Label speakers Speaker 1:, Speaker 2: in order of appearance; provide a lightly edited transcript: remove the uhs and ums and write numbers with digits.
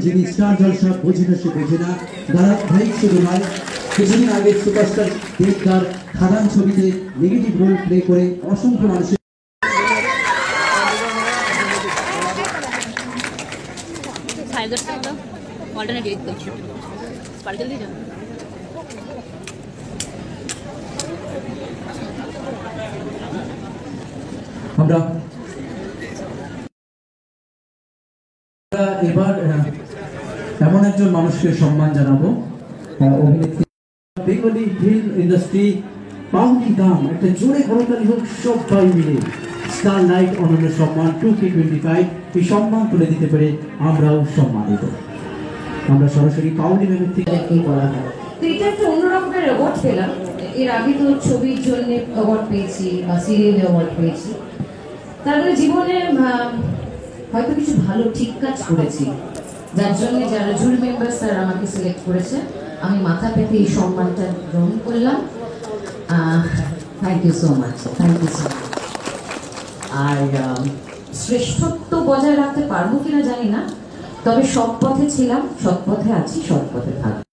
Speaker 1: যিনি স্টার জলসা বোঝে না সে বোঝে না ধারাবাহিক শুরু হয়। কিছুদিন আগে সুপারস্টার দেবদার খাদান ছবিতে নেগেটিভ রোল প্লে করে অসংখ্য মানুষের আমরা এবার এমন একজন মানুষকে সম্মান জানাবো, অভিনেত্রী বেঙ্গলি ফিল্ম ইন্ডাস্ট্রি পাউনি দাম, একটা জোরে করতালি হোক সবাই মিলে। স্টার লাইট অনন্য সম্মান 2K25 এই সম্মান তুলে দিতে পেরে আমরাও সম্মানিত। আমরা সরাসরি পাউনি ম্যামের থেকে
Speaker 2: বলা হয়, তো এটা একটা অন্যরকমের অ্যাওয়ার্ড পেলাম। এর আগে তো ছবির জন্য অ্যাওয়ার্ড পেয়েছি বা সিরিয়ালে অ্যাওয়ার্ড পেয়েছি, তারপরে জীবনে হয়তো কিছু ভালো ঠিক কাজ করেছি, যার জন্য যারা জুরি মেম্বার্স তারা আমাকে সিলেক্ট করেছে। আমি মাথা পেতে এই সম্মানটা গ্রহণ করলাম। Thank you so much, thank you so much. আর শ্রেষ্ঠত্ব বজায় রাখতে পারবো কিনা জানি না, তবে সৎ পথে ছিলাম, সৎ পথে আছি, সৎ পথে থাকবো।